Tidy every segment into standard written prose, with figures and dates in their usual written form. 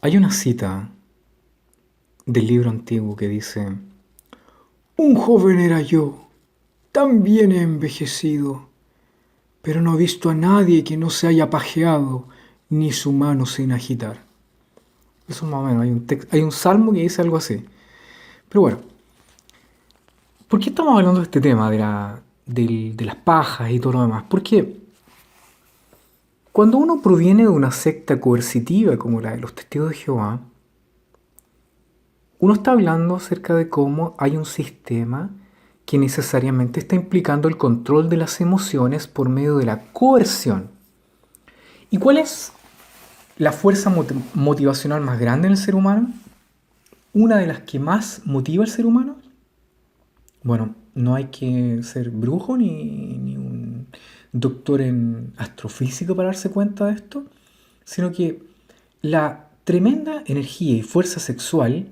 Hay una cita del libro antiguo que dice: Un joven era yo, tan bien he envejecido, pero no he visto a nadie que no se haya pajeado, ni su mano sin agitar. Eso más o menos, hay un salmo que dice algo así. Pero bueno, ¿por qué estamos hablando de este tema de las pajas y todo lo demás? Porque cuando uno proviene de una secta coercitiva como la de los Testigos de Jehová, uno está hablando acerca de cómo hay un sistema que necesariamente está implicando el control de las emociones por medio de la coerción. ¿Y cuál es la fuerza motivacional más grande en el ser humano? Una de las que más motiva al ser humano. Bueno, no hay que ser brujo ni un doctor en astrofísica para darse cuenta de esto, sino que la tremenda energía y fuerza sexual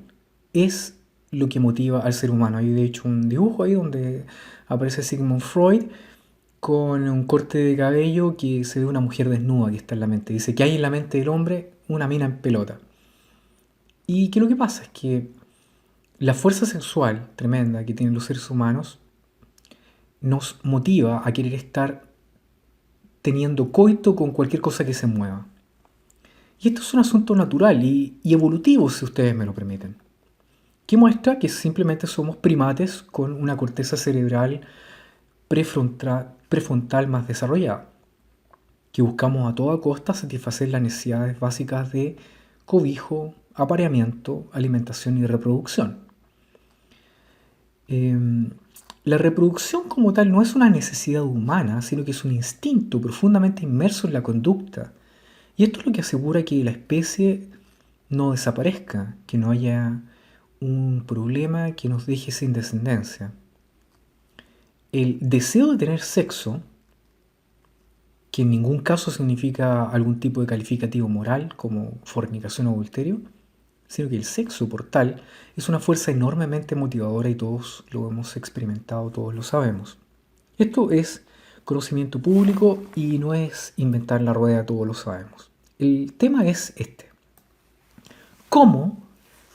es lo que motiva al ser humano. Hay de hecho un dibujo ahí donde aparece Sigmund Freud con un corte de cabello que se ve una mujer desnuda que está en la mente. Dice que hay en la mente del hombre una mina en pelota. Y que lo que pasa es que la fuerza sexual tremenda que tienen los seres humanos nos motiva a querer estar teniendo coito con cualquier cosa que se mueva. Y esto es un asunto natural y evolutivo, si ustedes me lo permiten, que muestra que simplemente somos primates con una corteza cerebral prefrontal más desarrollada, que buscamos a toda costa satisfacer las necesidades básicas de cobijo, apareamiento, alimentación y reproducción. La reproducción como tal no es una necesidad humana, sino que es un instinto profundamente inmerso en la conducta. Y esto es lo que asegura que la especie no desaparezca, que no haya un problema que nos deje sin descendencia. El deseo de tener sexo, que en ningún caso significa algún tipo de calificativo moral como fornicación o adulterio, sino que el sexo por tal es una fuerza enormemente motivadora y todos lo hemos experimentado, todos lo sabemos. Esto es conocimiento público y no es inventar la rueda, todos lo sabemos. El tema es este: ¿cómo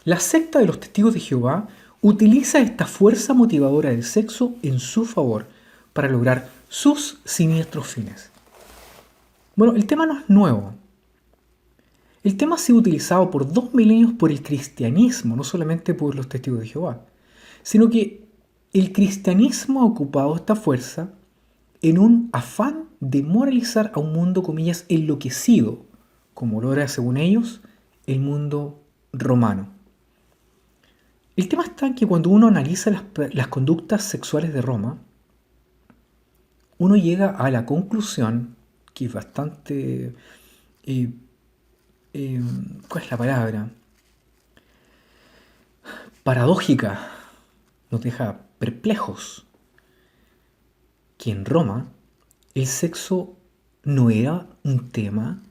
la secta de los Testigos de Jehová utiliza esta fuerza motivadora del sexo en su favor para lograr sus siniestros fines? Bueno, el tema no es nuevo. El tema ha sido utilizado por 2 milenios por el cristianismo, no solamente por los Testigos de Jehová, sino que el cristianismo ha ocupado esta fuerza en un afán de moralizar a un mundo, comillas, enloquecido, como lo era, según ellos, el mundo romano. El tema está en que cuando uno analiza las conductas sexuales de Roma, uno llega a la conclusión, que es bastante... eh, ¿cuál es la palabra? Paradójica, nos deja perplejos, que en Roma el sexo no era un tema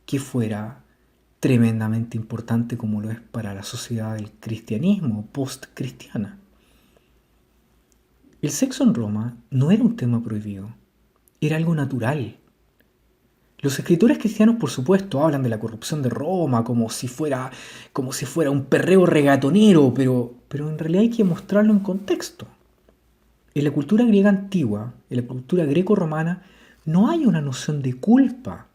que fuera tremendamente importante como lo es para la sociedad del cristianismo post-cristiana. El sexo en Roma no era un tema prohibido, era algo natural. Los escritores cristianos, por supuesto, hablan de la corrupción de Roma como si fuera un perreo regatonero, pero en realidad hay que mostrarlo en contexto. En la cultura griega antigua, en la cultura greco-romana, no hay una noción de culpa.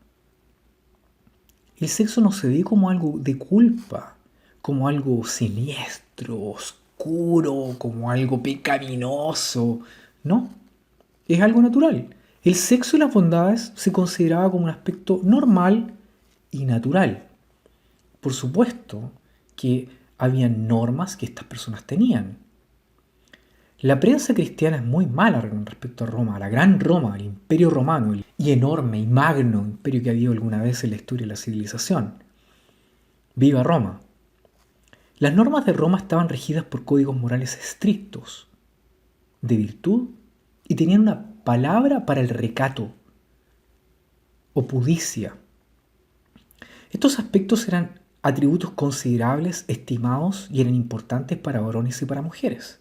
El sexo no se ve como algo de culpa, como algo siniestro, oscuro, como algo pecaminoso. No, es algo natural. El sexo y las bondades se consideraba como un aspecto normal y natural. Por supuesto que había normas que estas personas tenían. La prensa cristiana es muy mala con respecto a Roma, a la gran Roma, al imperio romano, y enorme y magno imperio que ha habido alguna vez en la historia de la civilización. ¡Viva Roma! Las normas de Roma estaban regidas por códigos morales estrictos, de virtud, y tenían una palabra para el recato o pudicia. Estos aspectos eran atributos considerables, estimados y eran importantes para varones y para mujeres.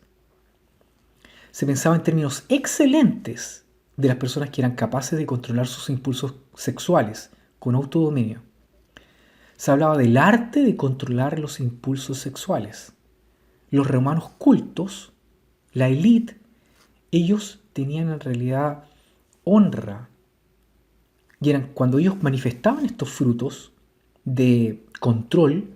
Se pensaba en términos excelentes de las personas que eran capaces de controlar sus impulsos sexuales con autodominio. Se hablaba del arte de controlar los impulsos sexuales. Los romanos cultos, la élite, ellos tenían en realidad honra. Y eran, cuando ellos manifestaban estos frutos de control,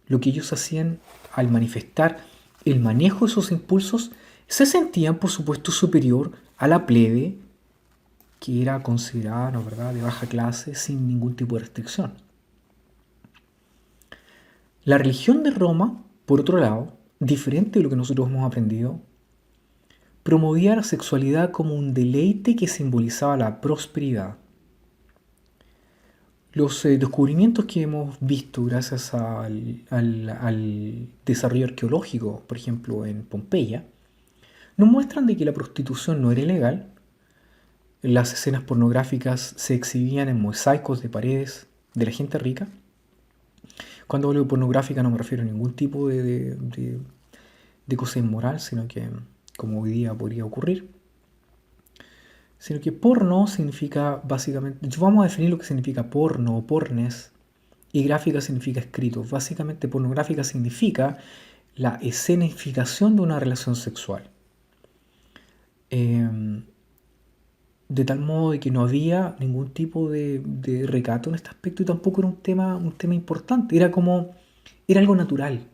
lo que ellos hacían al manifestar el manejo de esos impulsos, se sentían, por supuesto, superior a la plebe, que era considerada, ¿no, verdad?, de baja clase, sin ningún tipo de restricción. La religión de Roma, por otro lado, diferente de lo que nosotros hemos aprendido, promovía la sexualidad como un deleite que simbolizaba la prosperidad. Los descubrimientos que hemos visto gracias al desarrollo arqueológico, por ejemplo en Pompeya, nos muestran de que la prostitución no era ilegal. Las escenas pornográficas se exhibían en mosaicos de paredes de la gente rica. Cuando hablo de pornográfica no me refiero a ningún tipo de cosa inmoral, sino que como hoy día podría ocurrir. Sino que porno significa básicamente, vamos a definir lo que significa porno o pornes, y gráfica significa escrito. Básicamente pornográfica significa la escenificación de una relación sexual. De tal modo de que no había ningún tipo de recato en este aspecto y tampoco era un tema importante, era algo natural.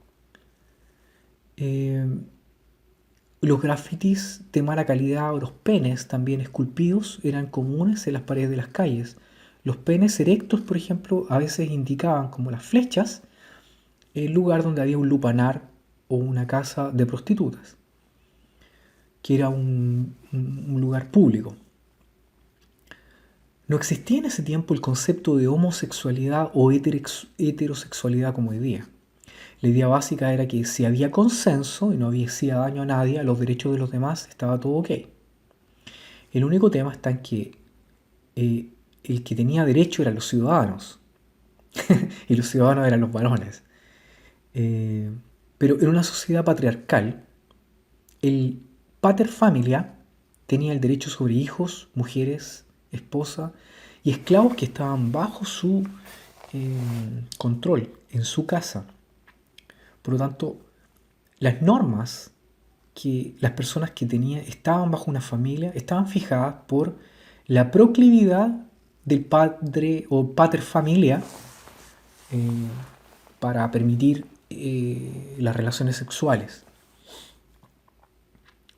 Los grafitis de mala calidad o los penes también esculpidos eran comunes en las paredes de las calles. Los penes erectos, por ejemplo, a veces indicaban, como las flechas, el lugar donde había un lupanar o una casa de prostitutas, que era un lugar público. No existía en ese tiempo el concepto de homosexualidad o heterosexualidad como hoy día. La idea básica era que si había consenso y no hacía daño a nadie, a los derechos de los demás, estaba todo ok. El único tema está en que el que tenía derecho eran los ciudadanos y los ciudadanos eran los varones. Pero en una sociedad patriarcal, el pater familia tenía el derecho sobre hijos, mujeres, esposa y esclavos que estaban bajo su control en su casa. Por lo tanto, las normas que las personas que estaban bajo una familia estaban fijadas por la proclividad del padre o pater familia para permitir las relaciones sexuales.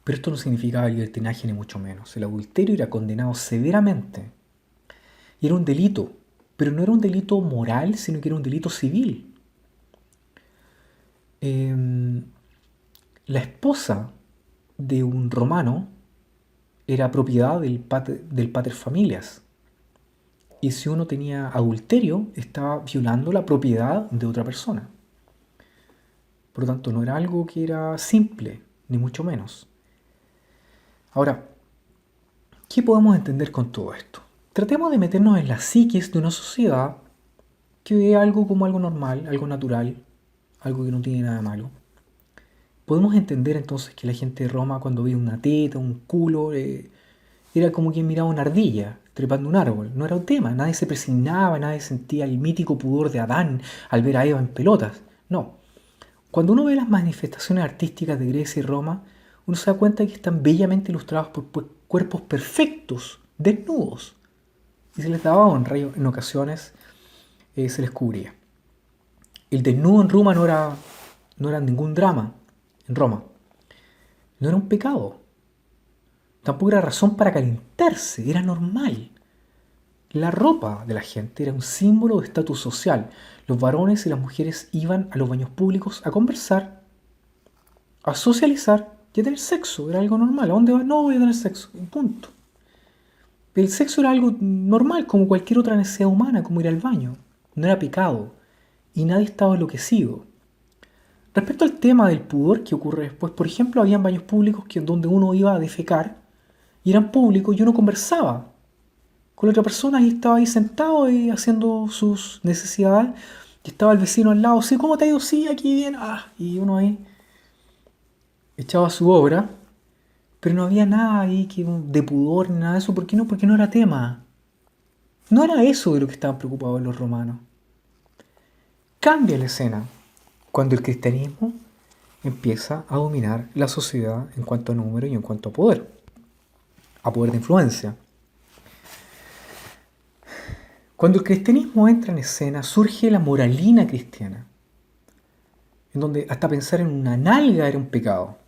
Pero esto no significaba libertinaje ni mucho menos. El adulterio era condenado severamente. Y era un delito, pero no era un delito moral, sino que era un delito civil. La esposa de un romano era propiedad del pater familias. Y si uno tenía adulterio, estaba violando la propiedad de otra persona. Por lo tanto, no era algo que era simple, ni mucho menos. Ahora, ¿qué podemos entender con todo esto? Tratemos de meternos en la psiquis de una sociedad que ve algo como algo normal, algo natural, algo que no tiene nada de malo. Podemos entender entonces que la gente de Roma, cuando veía una teta, un culo, era como quien miraba una ardilla trepando un árbol. No era un tema, nadie se presignaba, nadie sentía el mítico pudor de Adán al ver a Eva en pelotas. No. Cuando uno ve las manifestaciones artísticas de Grecia y Roma, uno se da cuenta que están bellamente ilustrados por cuerpos perfectos, desnudos. Y se les daba honra y en ocasiones se les cubría. El desnudo en Roma no era ningún drama. En Roma no era un pecado. Tampoco era razón para calentarse, era normal. La ropa de la gente era un símbolo de estatus social. Los varones y las mujeres iban a los baños públicos a conversar, a socializar y a tener sexo. Era algo normal. ¿A dónde vas? No, voy a tener sexo. Punto. El sexo era algo normal, como cualquier otra necesidad humana, como ir al baño. No era pecado. Y nadie estaba enloquecido. Respecto al tema del pudor que ocurre después, por ejemplo, habían baños públicos donde uno iba a defecar y eran públicos y uno conversaba con la otra persona y estaba ahí sentado y haciendo sus necesidades y estaba el vecino al lado, sí, ¿cómo te ha ido? Sí, aquí bien, y uno ahí echaba su obra, pero no había nada ahí de pudor ni nada de eso. ¿Por qué no? Porque no era tema. No era eso de lo que estaban preocupados los romanos. cambia la escena cuando el cristianismo empieza a dominar la sociedad en cuanto a número y en cuanto a poder de influencia. Cuando el cristianismo entra en escena, surge la moralina cristiana, en donde hasta pensar en una nalga era un pecado.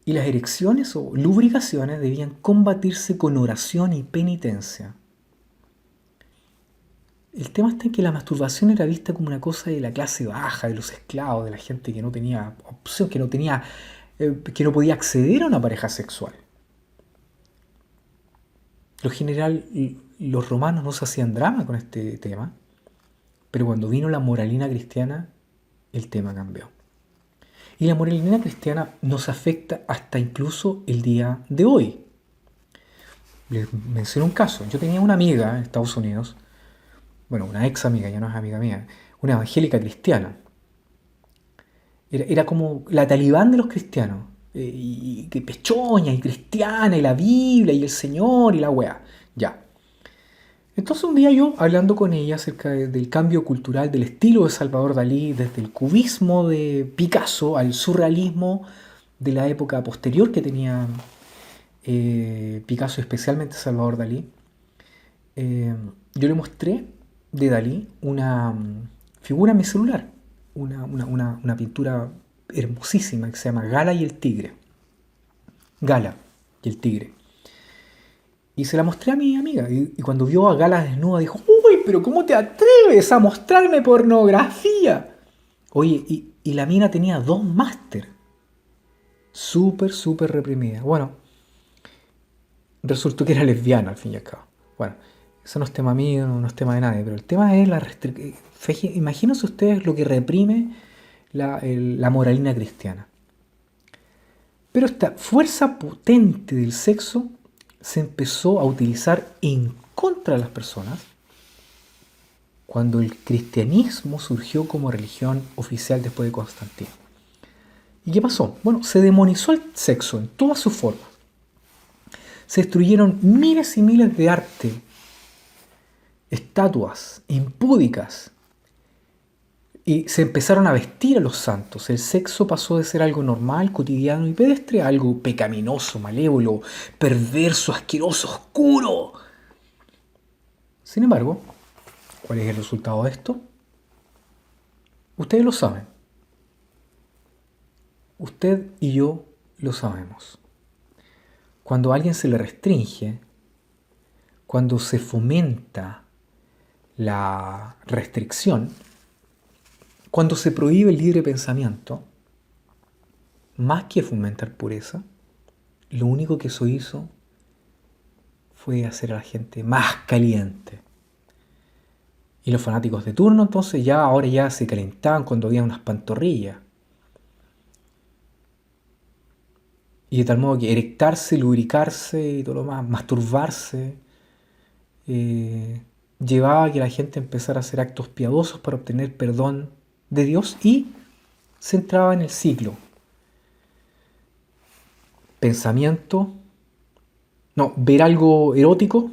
Y las erecciones o lubricaciones debían combatirse con oración y penitencia. El tema está en que la masturbación era vista como una cosa de la clase baja, de los esclavos, de la gente que no tenía opción, que no podía acceder a una pareja sexual. Lo general, los romanos no se hacían drama con este tema, pero cuando vino la moralina cristiana, el tema cambió. Y la moralina cristiana nos afecta hasta incluso el día de hoy. Les menciono un caso. Yo tenía una amiga en Estados Unidos, bueno, una ex amiga, ya no es amiga mía, una evangélica cristiana. Era como la talibán de los cristianos. Y que pechoña, y cristiana, y la Biblia, y el Señor, y la weá. Ya. Entonces un día yo, hablando con ella acerca del cambio cultural, del estilo de Salvador Dalí, desde el cubismo de Picasso al surrealismo de la época posterior que tenía Picasso, especialmente Salvador Dalí, yo le mostré de Dalí una figura en mi celular, una pintura hermosísima que se llama Gala y el Tigre. Gala y el Tigre. Y se la mostré a mi amiga. Y cuando vio a Gala desnuda dijo, uy, pero ¿cómo te atreves a mostrarme pornografía? Oye, y la mina tenía 2 máster. Súper, súper reprimida. Bueno, resultó que era lesbiana al fin y al cabo. Bueno, eso no es tema mío, no es tema de nadie, pero el tema es la restricción. Imagínense ustedes lo que reprime la moralina cristiana. Pero esta fuerza potente del sexo se empezó a utilizar en contra de las personas cuando el cristianismo surgió como religión oficial después de Constantino. ¿Y qué pasó? Bueno, se demonizó el sexo en todas sus formas. Se destruyeron miles y miles de arte, estatuas impúdicas, y se empezaron a vestir a los santos. El sexo pasó de ser algo normal, cotidiano y pedestre a algo pecaminoso, malévolo, perverso, asqueroso, oscuro. Sin embargo, ¿cuál es el resultado de esto? Ustedes lo saben. Usted y yo lo sabemos. Cuando a alguien se le restringe, cuando se fomenta la restricción, cuando se prohíbe el libre pensamiento, más que fomentar pureza, lo único que eso hizo fue hacer a la gente más caliente. Y los fanáticos de turno entonces ahora ya se calentaban cuando había unas pantorrillas. Y de tal modo que erectarse, lubricarse y todo lo más, masturbarse, llevaba a que la gente empezara a hacer actos piadosos para obtener perdón de Dios y se entraba en el ciclo. Ver algo erótico,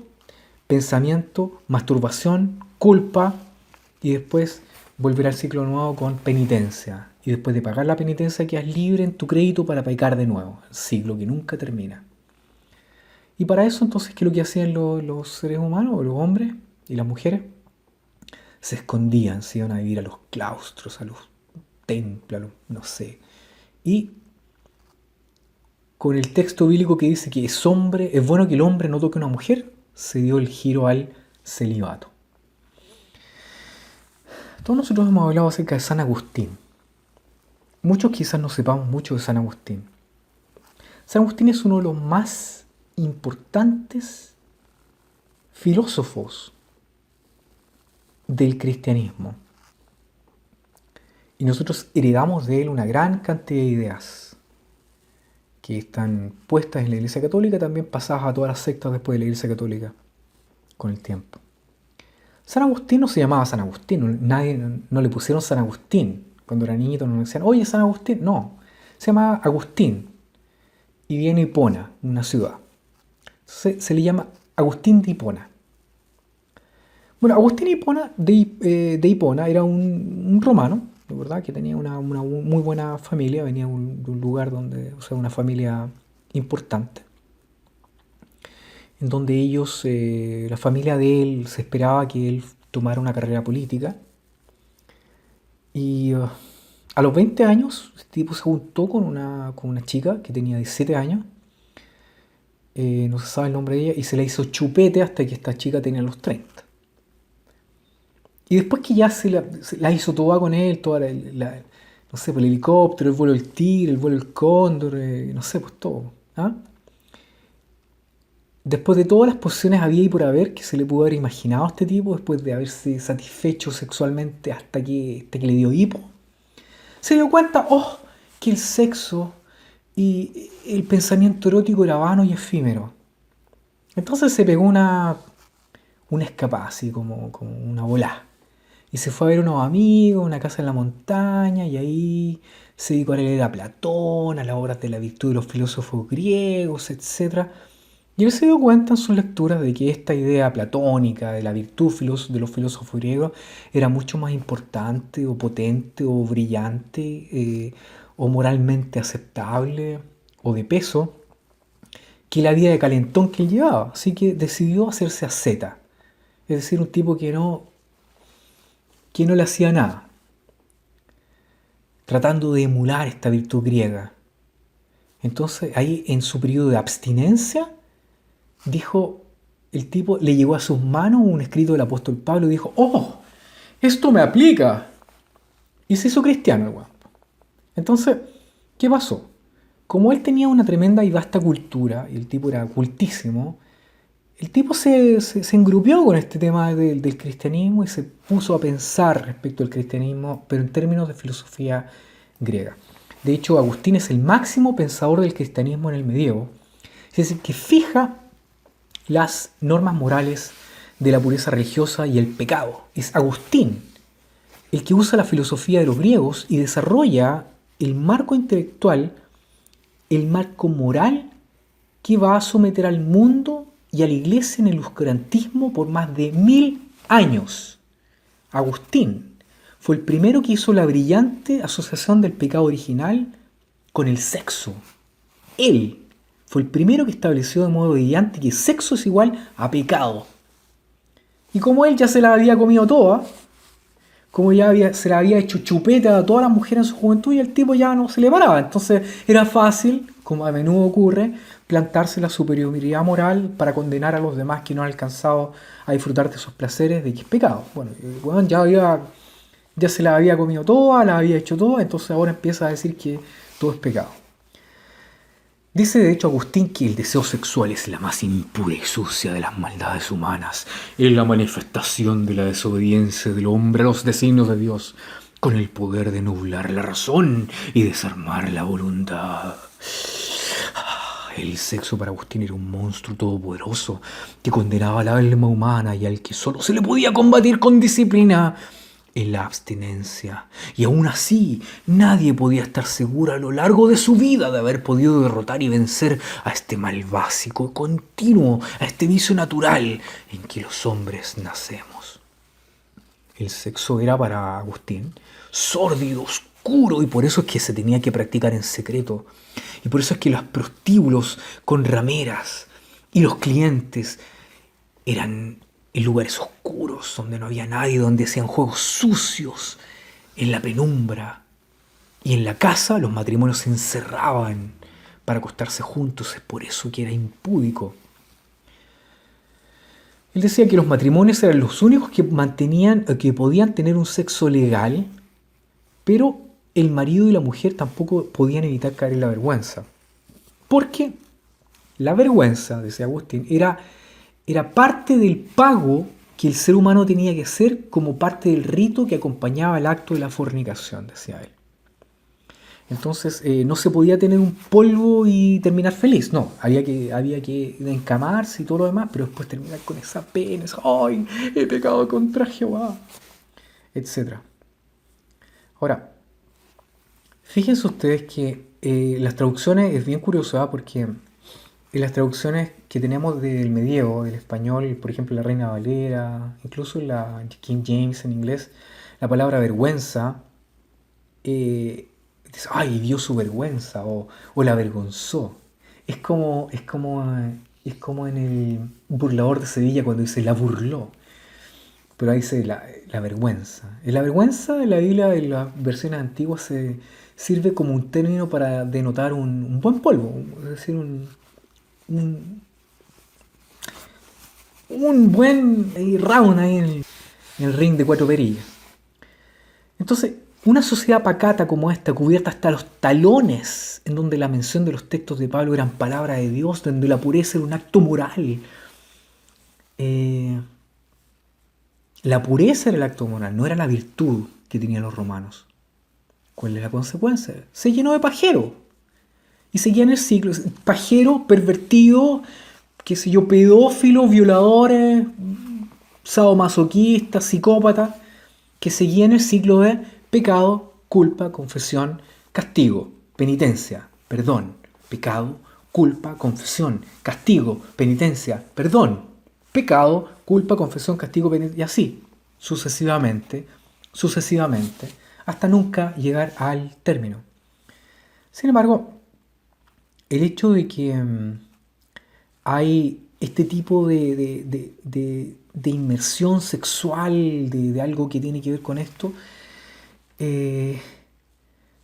pensamiento, masturbación, culpa y después volver al ciclo nuevo con penitencia. Y después de pagar la penitencia quedas libre en tu crédito para pecar de nuevo. El ciclo que nunca termina. Y para eso entonces, ¿qué es lo que hacían los seres humanos, los hombres y las mujeres? Se escondían, se iban a vivir a los claustros, a los templos, no sé. Y con el texto bíblico que dice que es bueno que el hombre no toque a una mujer, se dio el giro al celibato. Todos nosotros hemos hablado acerca de San Agustín. Muchos quizás no sepamos mucho de San Agustín. San Agustín es uno de los más importantes filósofos del cristianismo. Y nosotros heredamos de él una gran cantidad de ideas que están puestas en la Iglesia Católica, también pasadas a todas las sectas después de la Iglesia Católica con el tiempo. San Agustín no se llamaba San Agustín, no le pusieron San Agustín. Cuando era niñito no le decían, oye, San Agustín. No, se llamaba Agustín y viene de Hipona, una ciudad. Entonces se le llama Agustín de Hipona. Bueno, Agustín de Hipona era un romano, de verdad, que tenía una muy buena familia, venía de un lugar donde, o sea, una familia importante, en donde ellos, la familia de él, se esperaba que él tomara una carrera política. Y a los 20 años, este tipo se juntó con una chica que tenía 17 años, no se sabe el nombre de ella, y se la hizo chupete hasta que esta chica tenía los 30. Y después que ya se la hizo toda con él, no sé, pues el helicóptero, el vuelo del Tigre, el vuelo del Cóndor, no sé, pues todo. ¿Ah? Después de todas las posiciones había y por haber que se le pudo haber imaginado a este tipo, después de haberse satisfecho sexualmente hasta que le dio hipo, se dio cuenta, oh, que el sexo y el pensamiento erótico era vano y efímero. Entonces se pegó una escapada, así como una volá. Y se fue a ver unos amigos, una casa en la montaña, y ahí se dedicó a leer a Platón, a las obras de la virtud de los filósofos griegos, etc. Y él se dio cuenta en sus lecturas de que esta idea platónica de la virtud de los filósofos griegos era mucho más importante o potente o brillante o moralmente aceptable o de peso que la vida de calentón que él llevaba. Así que decidió hacerse asceta, es decir, un tipo que no le hacía nada, tratando de emular esta virtud griega. Entonces ahí en su periodo de abstinencia dijo, el tipo le llegó a sus manos un escrito del apóstol Pablo y dijo, ¡oh! Esto me aplica. Y se hizo cristiano el weón. Entonces, ¿qué pasó? Como él tenía una tremenda y vasta cultura, y el tipo era cultísimo, el tipo se engrupió con este tema del cristianismo y se puso a pensar respecto al cristianismo, pero en términos de filosofía griega. De hecho, Agustín es el máximo pensador del cristianismo en el medievo, es decir, que fija las normas morales de la pureza religiosa y el pecado. Es Agustín el que usa la filosofía de los griegos y desarrolla el marco intelectual, el marco moral que va a someter al mundo y a la iglesia en el oscurantismo por más de 1000 años. Agustín fue el primero que hizo la brillante asociación del pecado original con el sexo. Él fue el primero que estableció de modo brillante que sexo es igual a pecado. Y como él ya se la había comido toda, como se la había hecho chupeta a todas las mujeres en su juventud y el tipo ya no se le paraba. Entonces era fácil, como a menudo ocurre, plantarse la superioridad moral para condenar a los demás que no han alcanzado a disfrutar de esos placeres de que es pecado. Bueno, ya se la había comido toda, la había hecho toda, entonces ahora empieza a decir que todo es pecado. Dice de hecho Agustín que el deseo sexual es la más impura y sucia de las maldades humanas, es la manifestación de la desobediencia del hombre a los designios de Dios, con el poder de nublar la razón y desarmar la voluntad. El sexo para Agustín era un monstruo todopoderoso que condenaba al alma humana y al que solo se le podía combatir con disciplina en la abstinencia. Y aún así, nadie podía estar seguro a lo largo de su vida de haber podido derrotar y vencer a este mal básico, continuo, a este vicio natural en que los hombres nacemos. El sexo era para Agustín sórdido, oscuro, y por eso es que se tenía que practicar en secreto. Y por eso es que los prostíbulos con rameras y los clientes eran en lugares oscuros, donde no había nadie, donde hacían juegos sucios, en la penumbra. Y en la casa los matrimonios se encerraban para acostarse juntos, es por eso que era impúdico. Él decía que los matrimonios eran los únicos que podían tener un sexo legal, pero el marido y la mujer tampoco podían evitar caer en la vergüenza. Porque la vergüenza, decía Agustín, era parte del pago que el ser humano tenía que hacer como parte del rito que acompañaba el acto de la fornicación, decía él. Entonces no se podía tener un polvo y terminar feliz, no, había que encamarse y todo lo demás, pero después terminar con esa pena, ¡ay! He pecado contra Jehová, etcétera. Ahora, fíjense ustedes que las traducciones es bien curiosa porque En las traducciones que tenemos del medievo, el español, por ejemplo, la Reina Valera, incluso la King James en inglés, la palabra vergüenza, dice, ay, dio su vergüenza o la avergonzó. Es como en el burlador de Sevilla cuando dice la burló, pero ahí dice la vergüenza. En la vergüenza en la Biblia, en las versiones antiguas, se sirve como un término para denotar un buen polvo, es decir, un, un buen round ahí en el ring de cuatro perillas. Entonces, una sociedad pacata como esta, cubierta hasta los talones, en donde la mención de los textos de Pablo eran palabra de Dios, donde la pureza era un acto moral. eh, la pureza era el acto moral, no era la virtud que tenían los romanos. ¿Cuál es la consecuencia? Se llenó de pajero. Y seguía en el ciclo. Pajero, pervertido, qué sé yo, pedófilos, violadores, sadomasoquistas, psicópatas, que seguían el ciclo de pecado, culpa, confesión, castigo, penitencia, perdón, pecado, culpa, confesión, castigo, penitencia, perdón, pecado, culpa, confesión, castigo, penitencia, y así, sucesivamente, sucesivamente, hasta nunca llegar al término. Sin embargo, el hecho de que hay este tipo de inmersión sexual, de algo que tiene que ver con esto, eh,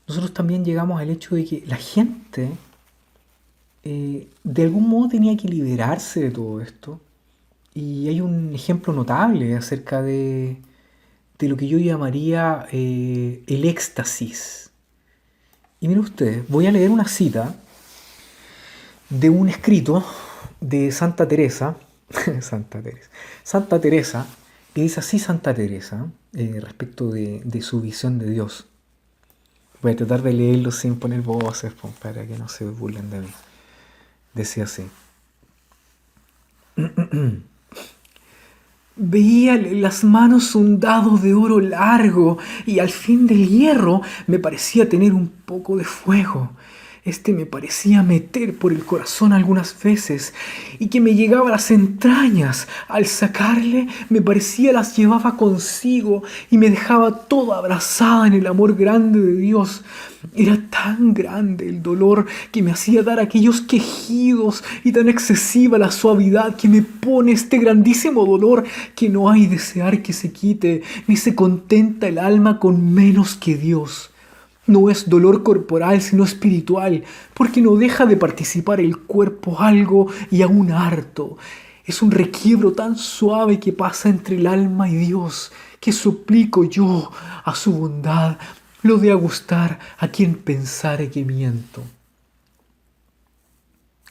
nosotros también llegamos al hecho de que la gente de algún modo tenía que liberarse de todo esto. Y hay un ejemplo notable acerca de lo que yo llamaría el éxtasis. Y miren ustedes, voy a leer una cita de un escrito de Santa Teresa, Santa Teresa, que dice así Santa Teresa, respecto de su visión de Dios. Voy a tratar de leerlo sin poner voces, para que no se burlen de mí. Decía así. Veía las manos un dado de oro largo y al fin del hierro me parecía tener un poco de fuego. Este me parecía meter por el corazón algunas veces y que me llegaba a las entrañas. Al sacarle me parecía las llevaba consigo y me dejaba toda abrazada en el amor grande de Dios. Era tan grande el dolor que me hacía dar aquellos quejidos y tan excesiva la suavidad que me pone este grandísimo dolor que no hay desear que se quite, ni se contenta el alma con menos que Dios. No es dolor corporal, sino espiritual, porque no deja de participar el cuerpo algo y aún harto. Es un requiebro tan suave que pasa entre el alma y Dios, que suplico yo a su bondad lo de agustar a quien pensare que miento.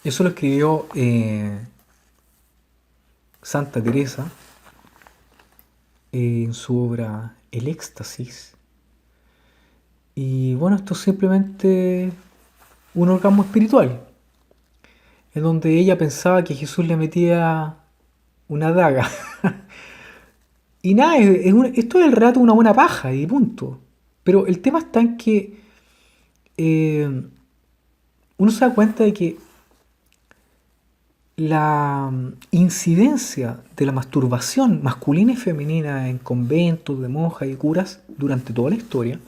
Eso lo escribió Santa Teresa en su obra El Éxtasis. Y bueno, esto es simplemente un orgasmo espiritual, en donde ella pensaba que Jesús le metía una daga. Y nada, esto es el relato de una buena paja y punto. Pero el tema está en que uno se da cuenta de que la incidencia de la masturbación masculina y femenina en conventos de monjas y curas durante toda la historia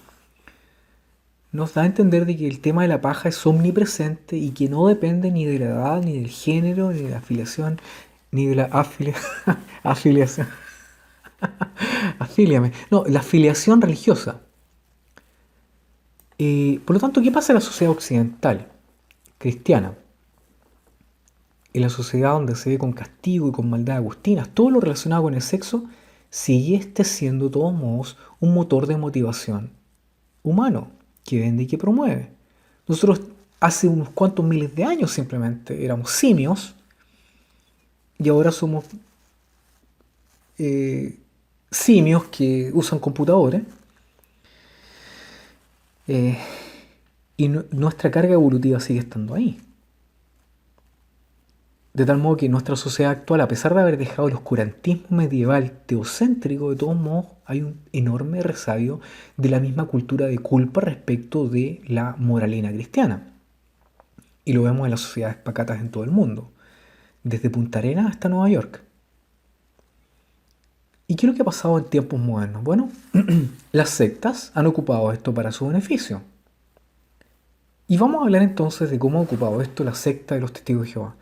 nos da a entender de que el tema de la paja es omnipresente y que no depende ni de la edad, ni del género, ni de la afiliación, ni de la afiliación. Afíliame. No, la afiliación religiosa. Por lo tanto, ¿qué pasa en la sociedad occidental, cristiana? En la sociedad donde se ve con castigo y con maldad agustinas, todo lo relacionado con el sexo, sigue siendo de todos modos un motor de motivación humano que vende y que promueve. Nosotros hace unos cuantos miles de años simplemente éramos simios y ahora somos simios que usan computadores y nuestra carga evolutiva sigue estando ahí. De tal modo que nuestra sociedad actual, a pesar de haber dejado el oscurantismo medieval teocéntrico, de todos modos hay un enorme resabio de la misma cultura de culpa respecto de la moralina cristiana. Y lo vemos en las sociedades pacatas en todo el mundo, desde Punta Arenas hasta Nueva York. ¿Y qué es lo que ha pasado en tiempos modernos? Bueno, las sectas han ocupado esto para su beneficio. Y vamos a hablar entonces de cómo ha ocupado esto la secta de los Testigos de Jehová.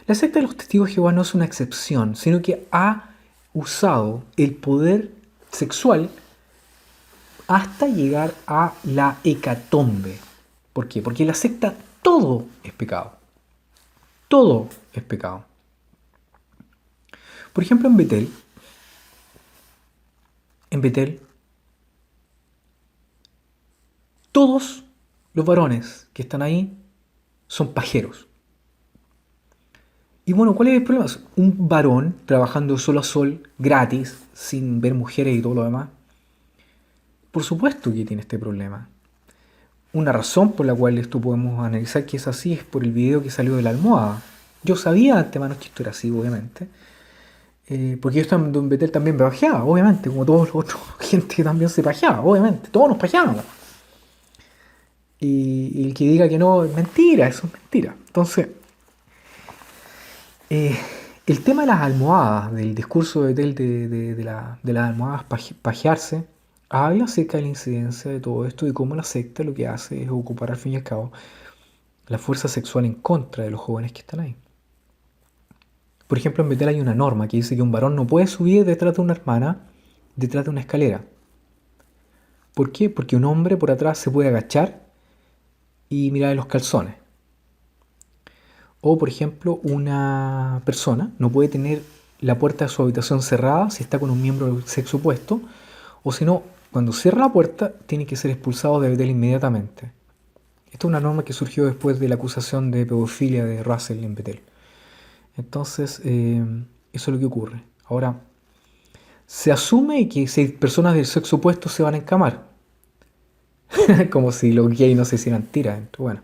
La secta de los Testigos de Jehová no es una excepción, sino que ha usado el poder sexual hasta llegar a la hecatombe. ¿Por qué? Porque en la secta todo es pecado. Todo es pecado. Por ejemplo, en Betel, todos los varones que están ahí son pajeros. Y bueno, ¿cuál es el problema? Un varón trabajando sol a sol, gratis, sin ver mujeres y todo lo demás. Por supuesto que tiene este problema. Una razón por la cual esto podemos analizar que es así es por el video que salió de la almohada. Yo sabía de antemano que esto era así, obviamente. Porque yo estando en Betel también me pajeaba, obviamente, como todos los otros gente que también se pajeaba, obviamente. Todos nos pajeábamos. Y el que diga que no es mentira, eso es mentira. Entonces, eh, el tema de las almohadas, del discurso de Betel de las almohadas pajearse, habla acerca de la incidencia de todo esto y cómo la secta lo que hace es ocupar al fin y al cabo la fuerza sexual en contra de los jóvenes que están ahí. Por ejemplo, en Betel hay una norma que dice que un varón no puede subir detrás de una hermana, detrás de una escalera. ¿Por qué? Porque un hombre por atrás se puede agachar y mirar los calzones. O, por ejemplo, una persona no puede tener la puerta de su habitación cerrada si está con un miembro del sexo opuesto, o si no, cuando cierra la puerta, tiene que ser expulsado de Betel inmediatamente. Esta es una norma que surgió después de la acusación de pedofilia de Russell en Betel. Entonces, eso es lo que ocurre. Ahora, se asume que si personas del sexo opuesto se van a encamar, como si los gays no se hicieran tiras. Bueno,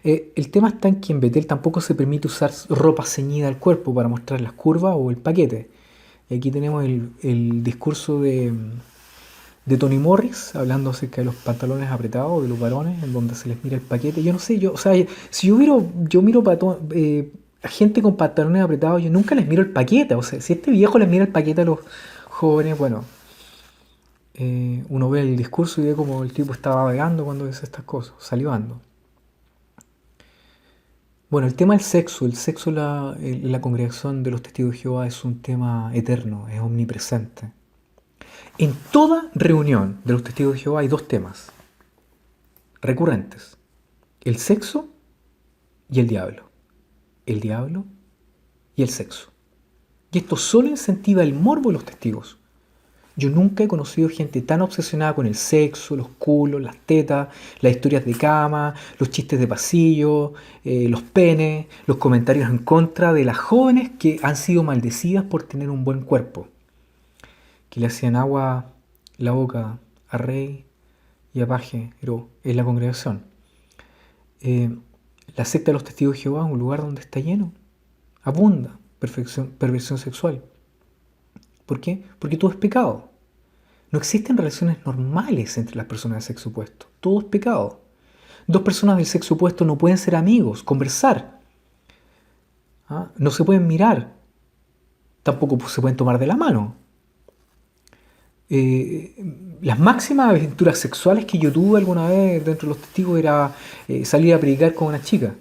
el tema está en que en Betel tampoco se permite usar ropa ceñida al cuerpo para mostrar las curvas o el paquete. Y aquí tenemos el discurso de Tony Morris hablando acerca de los pantalones apretados de los varones, en donde se les mira el paquete. Yo no sé, o sea, si yo miro a gente con pantalones apretados, yo nunca les miro el paquete. O sea, si este viejo les mira el paquete a los jóvenes, bueno, uno ve el discurso y ve como el tipo estaba vagando cuando dice estas cosas, salivando. Bueno, el tema del sexo, el sexo en la congregación de los testigos de Jehová es un tema eterno, es omnipresente. En toda reunión de los testigos de Jehová hay dos temas recurrentes: el sexo y el diablo. El diablo y el sexo. Y esto solo incentiva el morbo de los testigos. Yo nunca he conocido gente tan obsesionada con el sexo, los culos, las tetas, las historias de cama, los chistes de pasillo, los penes, los comentarios en contra de las jóvenes que han sido maldecidas por tener un buen cuerpo, que le hacían agua la boca a rey y a paje en la congregación. La secta de los testigos de Jehová es un lugar donde está lleno, abunda perversión sexual. ¿Por qué? Porque todo es pecado. No existen relaciones normales entre las personas del sexo opuesto. Todo es pecado. Dos personas del sexo opuesto no pueden ser amigos, conversar. ¿Ah? No se pueden mirar. Tampoco se pueden tomar de la mano. Las máximas aventuras sexuales que yo tuve alguna vez dentro de los testigos era salir a predicar con una chica.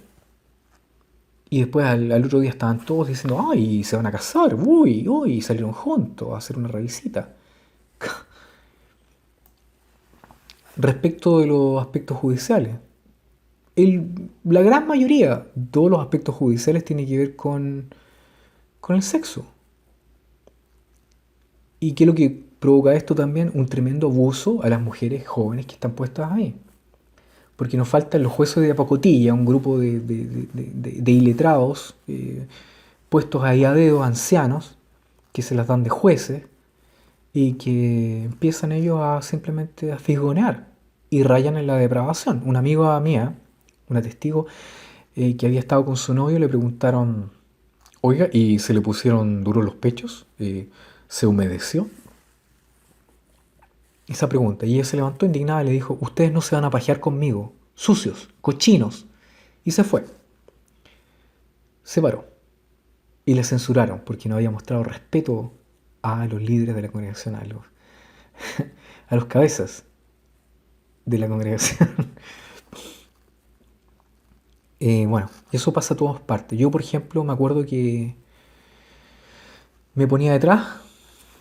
Y después al otro día estaban todos diciendo, ¡ay, se van a casar! ¡Uy, uy! Y salieron juntos a hacer una revisita. Respecto de los aspectos judiciales, la gran mayoría de todos los aspectos judiciales tienen que ver con el sexo. ¿Y qué es lo que provoca esto también? Un tremendo abuso a las mujeres jóvenes que están puestas ahí. Porque nos faltan los jueces de pacotilla, un grupo de iletrados puestos ahí a dedo, ancianos, que se las dan de jueces y que empiezan ellos a simplemente a fisgonear y rayan en la depravación. Una amiga mía, una testigo, que había estado con su novio, le preguntaron, oiga, ¿y se le pusieron duros los pechos? ¿Se humedeció? Esa pregunta. Y ella se levantó indignada y le dijo, ustedes no se van a pajear conmigo, sucios, cochinos. Y se fue. se paró y le censuraron porque no había mostrado respeto a los líderes de la congregación, a los cabezas de la congregación. Bueno, eso pasa a todas partes. Yo, por ejemplo, me acuerdo que me ponía detrás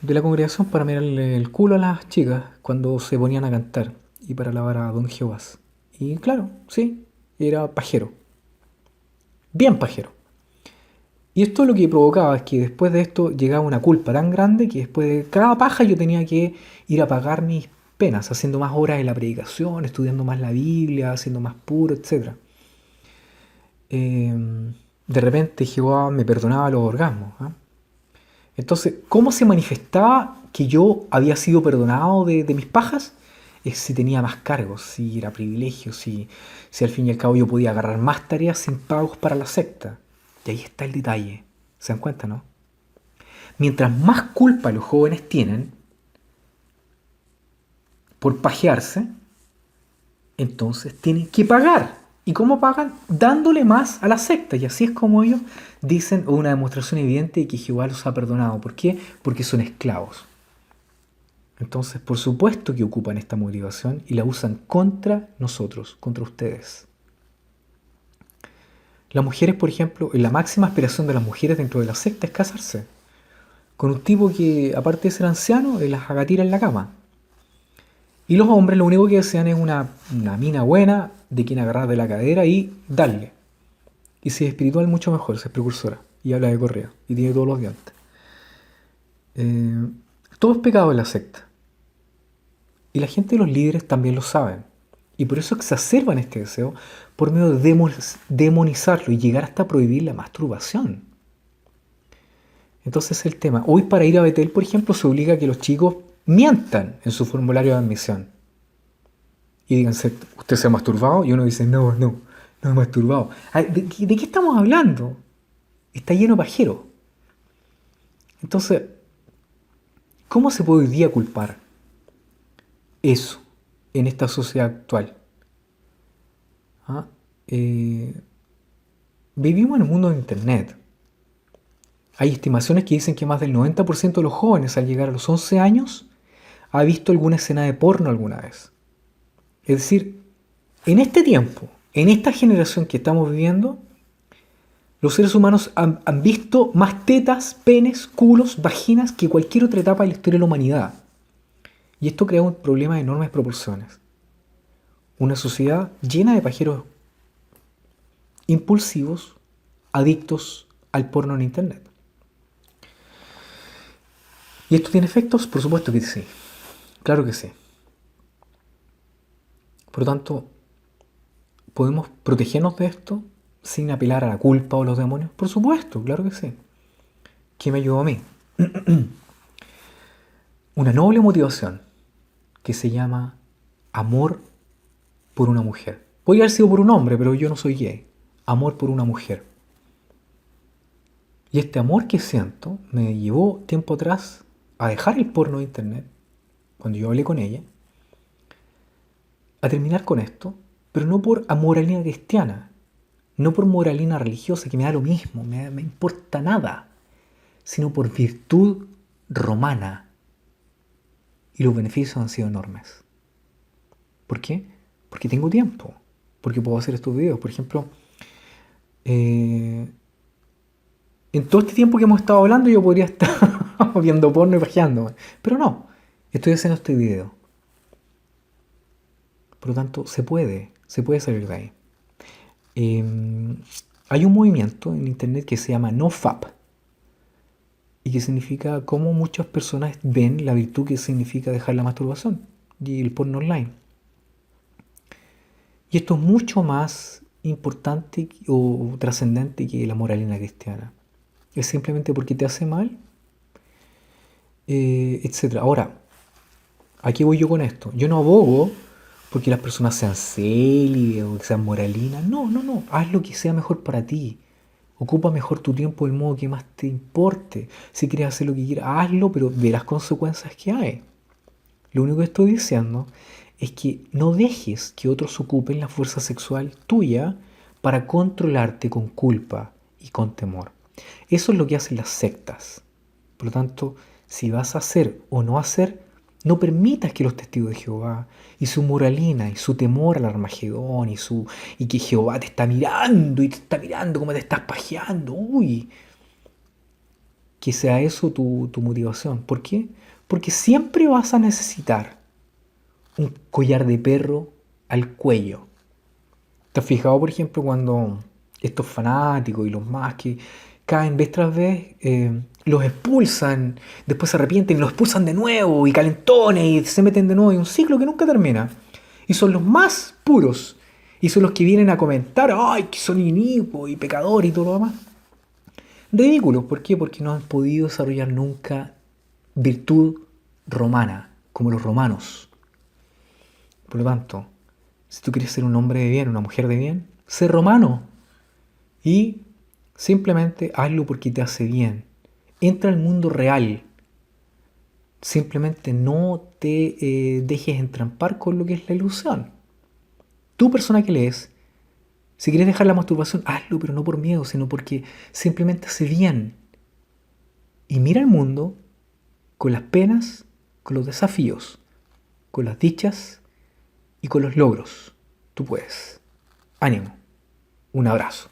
de la congregación para mirarle el culo a las chicas cuando se ponían a cantar y para alabar a Don Jehová. Y claro, sí, era pajero, bien pajero. Y esto lo que provocaba es que después de esto llegaba una culpa tan grande que después de cada paja yo tenía que ir a pagar mis penas, haciendo más horas de la predicación, estudiando más la Biblia, haciendo más puro, etc. De repente Jehová me perdonaba los orgasmos. ¿Ah? Entonces, ¿cómo se manifestaba que yo había sido perdonado de mis pajas? Es si tenía más cargos, si era privilegio, si al fin y al cabo yo podía agarrar más tareas sin pagos para la secta. Y ahí está el detalle. ¿Se dan cuenta, no? Mientras más culpa los jóvenes tienen por pajearse, entonces tienen que pagar. ¿Y cómo pagan? Dándole más a la secta. Y así es como ellos dicen una demostración evidente de que Jehová los ha perdonado. ¿Por qué? Porque son esclavos. Entonces, por supuesto que ocupan esta motivación y la usan contra nosotros, contra ustedes. Las mujeres, por ejemplo, la máxima aspiración de las mujeres dentro de la secta es casarse con un tipo que, aparte de ser anciano, las haga tirar en la cama. Y los hombres lo único que desean es una mina buena de quien agarrar de la cadera y darle. Y si es espiritual, mucho mejor, si es precursora. Y habla de correa. Y tiene todos los dientes. Todo es pecado en la secta. Y la gente de los líderes también lo saben. Y por eso exacerban este deseo por medio de demonizarlo y llegar hasta prohibir la masturbación. Entonces el tema. Hoy para ir a Betel, por ejemplo, se obliga a que los chicos mientan en su formulario de admisión. Y díganse, ¿usted se ha masturbado? Y uno dice, no me he masturbado. ¿De qué estamos hablando? Está lleno de pajero. Entonces, ¿cómo se puede hoy día culpar eso en esta sociedad actual? ¿Ah? Vivimos en un mundo de internet. Hay estimaciones que dicen que más del 90% de los jóvenes al llegar a los 11 años ha visto alguna escena de porno alguna vez. Es decir, en este tiempo, en esta generación que estamos viviendo, los seres humanos han visto más tetas, penes, culos, vaginas que cualquier otra etapa de la historia de la humanidad. Y esto crea un problema de enormes proporciones. Una sociedad llena de pajeros impulsivos, adictos al porno en internet. ¿Y esto tiene efectos? Por supuesto que sí. Claro que sí. Por lo tanto, ¿podemos protegernos de esto sin apelar a la culpa o los demonios? Por supuesto, claro que sí. ¿Qué me ayudó a mí? Una noble motivación que se llama amor por una mujer. Podría haber sido por un hombre, pero yo no soy gay. Amor por una mujer. Y este amor que siento me llevó tiempo atrás a dejar el porno de internet, cuando yo hablé con ella, a terminar con esto, pero no por moralina cristiana, no por moralina religiosa, que me da lo mismo, me importa nada, sino por virtud romana. Y los beneficios han sido enormes. ¿Por qué? Porque tengo tiempo, porque puedo hacer estos videos. Por ejemplo, en todo este tiempo que hemos estado hablando yo podría estar viendo porno y pajeándome, pero no, estoy haciendo este video. Por lo tanto, se puede salir de ahí. Hay un movimiento en internet que se llama NoFap y que significa cómo muchas personas ven la virtud que significa dejar la masturbación y el porno online. Y esto es mucho más importante o trascendente que la moralina cristiana. Es simplemente porque te hace mal, etc. Ahora, ¿a qué voy yo con esto? Yo no abogo porque las personas sean célibes o que sean moralinas. No. Haz lo que sea mejor para ti. Ocupa mejor tu tiempo del modo que más te importe. Si quieres hacer lo que quieras, hazlo, pero de las consecuencias que hay. Lo único que estoy diciendo es que no dejes que otros ocupen la fuerza sexual tuya para controlarte con culpa y con temor. Eso es lo que hacen las sectas. Por lo tanto, si vas a hacer o no hacer, no permitas que los testigos de Jehová y su moralina y su temor al Armagedón y que Jehová te está mirando y te está mirando como te estás pajeando. Uy, que sea eso tu motivación. ¿Por qué? Porque siempre vas a necesitar un collar de perro al cuello. ¿Te has fijado, por ejemplo, cuando estos fanáticos y los más que caen vez tras vez, los expulsan, después se arrepienten y los expulsan de nuevo y calentones y se meten de nuevo en un ciclo que nunca termina? Y son los más puros y son los que vienen a comentar, ay, que son inicuos y pecadores y todo lo demás. Ridículos, ¿por qué? Porque no han podido desarrollar nunca virtud romana, como los romanos. Por lo tanto, si tú quieres ser un hombre de bien, una mujer de bien, sé romano. Y simplemente hazlo porque te hace bien. Entra al mundo real. Simplemente no te dejes entrampar con lo que es la ilusión. Tú, persona que lees, si quieres dejar la masturbación, hazlo, pero no por miedo, sino porque simplemente hace bien. Y mira el mundo con las penas, con los desafíos, con las dichas y con los logros. Tú puedes. Ánimo. Un abrazo.